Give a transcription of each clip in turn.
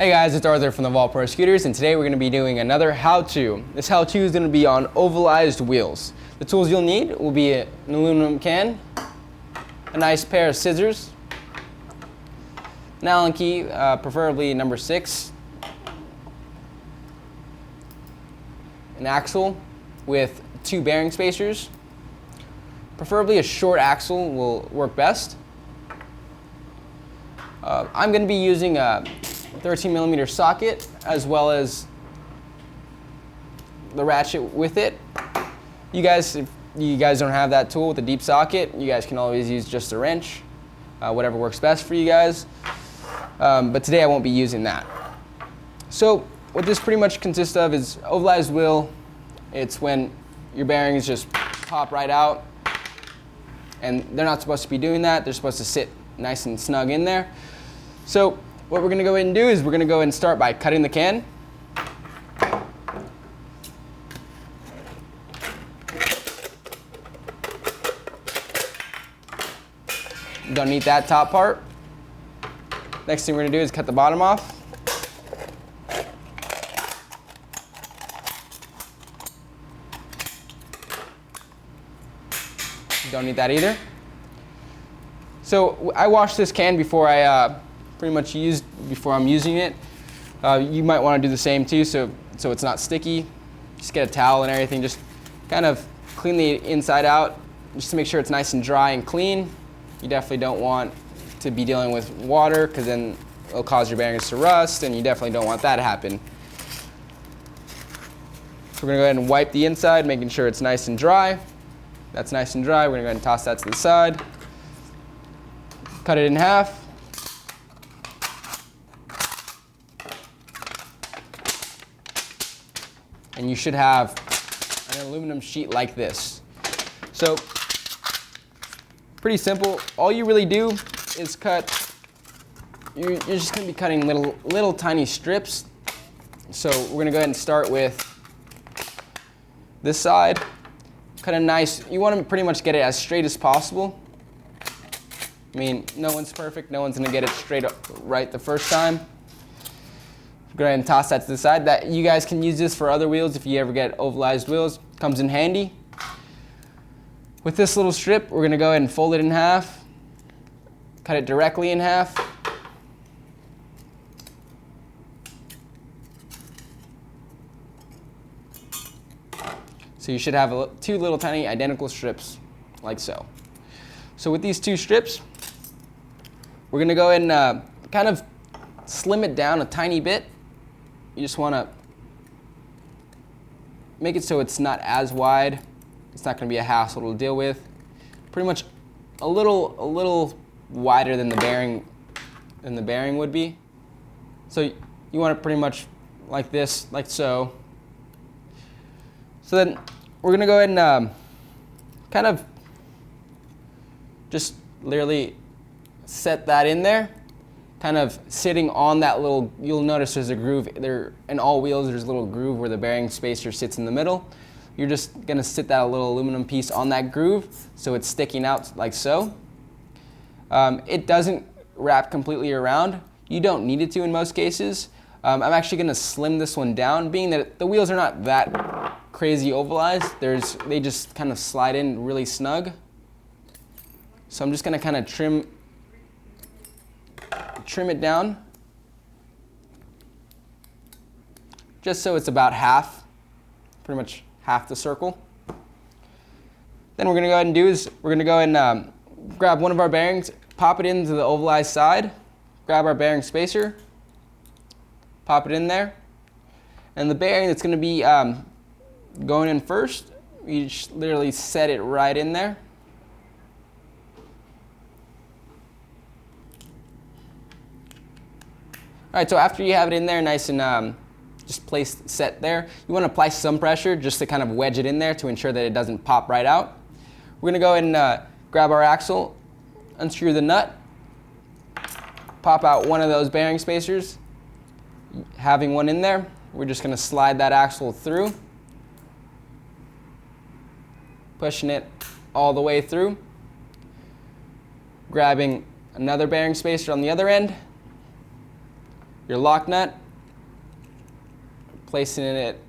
Hey guys, it's Arthur from TheVaultProScooters, and today we're going to be doing another how-to. This how-to is going to be on ovalized wheels. The tools you'll need will be an aluminum can, a nice pair of scissors, an Allen key, preferably number 6, an axle with 2 bearing spacers. Preferably a short axle will work best. I'm going to be using a 13mm socket as well as the ratchet with it. You guys, if you guys don't have that tool with a deep socket, you guys can always use just a wrench, whatever works best for you guys. But today I won't be using that. So what this pretty much consists of is ovalized wheel. It's when your bearings just pop right out, and they're not supposed to be doing that. They're supposed to sit nice and snug in there. So what we're going to go ahead and do is we're going to go ahead and start by cutting the can. Don't need that top part. Next thing we're going to do is cut the bottom off. Don't need that either. So I washed this can before I'm using it. You might want to do the same too, so it's not sticky. Just get a towel and everything. Just kind of clean the inside out, just to make sure it's nice and dry and clean. You definitely don't want to be dealing with water, because then it'll cause your bearings to rust, and you definitely don't want that to happen. So we're going to go ahead and wipe the inside, making sure it's nice and dry. That's nice and dry. We're going to go ahead and toss that to the side. Cut it in half. And you should have an aluminum sheet like this. So, pretty simple. All you really do is cut, you're just going to be cutting little tiny strips. So we're going to go ahead and start with this side. Cut a nice, you want to pretty much get it as straight as possible. I mean, no one's perfect. No one's going to get it straight up right the first time. Go ahead and toss that to the side. That you guys can use this for other wheels if you ever get ovalized wheels. Comes in handy. With this little strip, we're going to go ahead and fold it in half. Cut it directly in half. So you should have 2 little tiny identical strips, like so. So with these 2 strips, we're going to go ahead and kind of slim it down a tiny bit. You just want to make it so it's not as wide. It's not going to be a hassle to deal with. Pretty much a little wider than the bearing would be. So you want it pretty much like this, like so. So then we're going to go ahead and kind of just literally set that in there, kind of sitting on that little, you'll notice there's a groove there in all wheels. There's a little groove where the bearing spacer sits in the middle. You're just going to sit that little aluminum piece on that groove so it's sticking out like so. It doesn't wrap completely around. You don't need it to in most cases. I'm actually going to slim this one down, being that the wheels are not that crazy ovalized. They just kind of slide in really snug. So I'm just going to kind of trim it down, just so it's about half, pretty much half the circle. Then we're going to go ahead and do is we're going to go and grab one of our bearings, pop it into the ovalized side, grab our bearing spacer, pop it in there, and the bearing that's going to be going in first, you just literally set it right in there. All right, so after you have it in there nice and just set there, you want to apply some pressure just to kind of wedge it in there to ensure that it doesn't pop right out. We're going to go ahead and grab our axle, unscrew the nut, pop out one of those bearing spacers. Having one in there, we're just going to slide that axle through, pushing it all the way through, grabbing another bearing spacer on the other end. your lock nut, placing it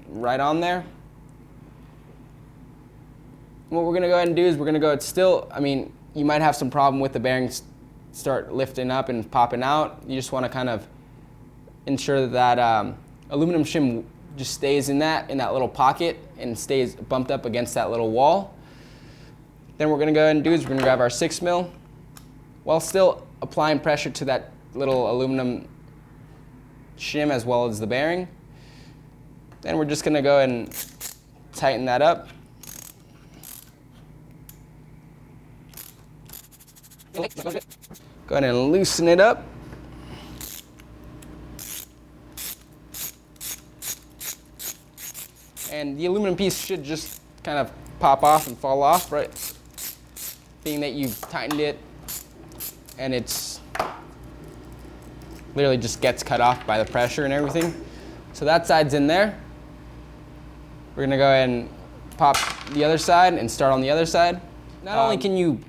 right on there. What we're gonna go ahead and do is we're gonna go, it's still, I mean, you might have some problem with the bearings start lifting up and popping out. You just wanna kind of ensure that aluminum shim just stays in that little pocket and stays bumped up against that little wall. Then what we're gonna go ahead and do is we're gonna grab our 6mm while still applying pressure to that little aluminum shim as well as the bearing. Then we're just gonna go ahead and tighten that up. Go ahead and loosen it up. And the aluminum piece should just kind of pop off and fall off, right? Being that you've tightened it and it's literally just gets cut off by the pressure and everything. So that side's in there. We're gonna go ahead and pop the other side and start on the other side. Not only can you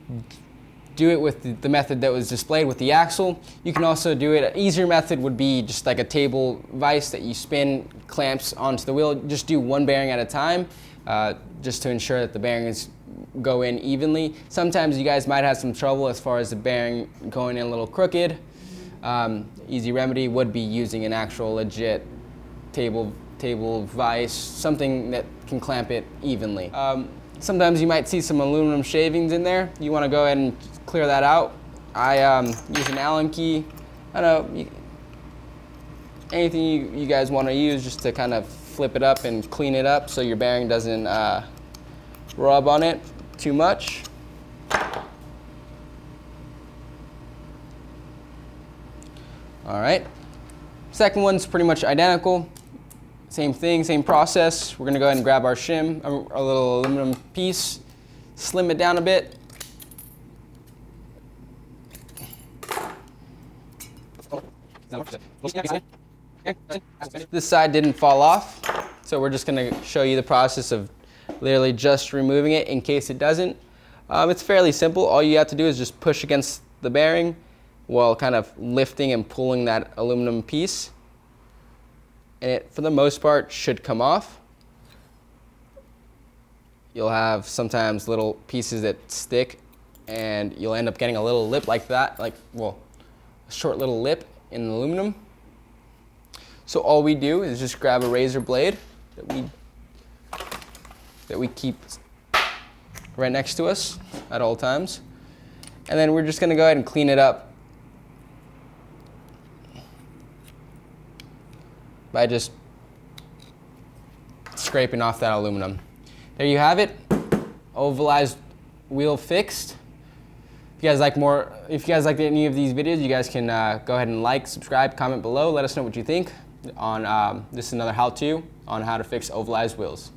do it with the method that was displayed with the axle, you can also do it, an easier method would be just like a table vise that you spin, clamps onto the wheel. Just do one bearing at a time, just to ensure that the bearings go in evenly. Sometimes you guys might have some trouble as far as the bearing going in a little crooked. Easy remedy would be using an actual legit table vise, something that can clamp it evenly. Sometimes you might see some aluminum shavings in there. You want to go ahead and clear that out. I use an Allen key. I don't know, anything you guys want to use just to kind of flip it up and clean it up so your bearing doesn't rub on it too much. All right, second one's pretty much identical. Same thing, same process. We're gonna go ahead and grab our shim, our little aluminum piece, slim it down a bit. This side didn't fall off, so we're just gonna show you the process of literally just removing it in case it doesn't. It's fairly simple. All you have to do is just push against the bearing while kind of lifting and pulling that aluminum piece. And it, for the most part, should come off. You'll have sometimes little pieces that stick and you'll end up getting a little lip like that, like, well, a short little lip in aluminum. So all we do is just grab a razor blade that we keep right next to us at all times. And then we're just gonna go ahead and clean it up by just scraping off that aluminum. There you have it, ovalized wheel fixed. If you guys like any of these videos, you guys can go ahead and like, subscribe, comment below. Let us know what you think on this is another how-to on how to fix ovalized wheels.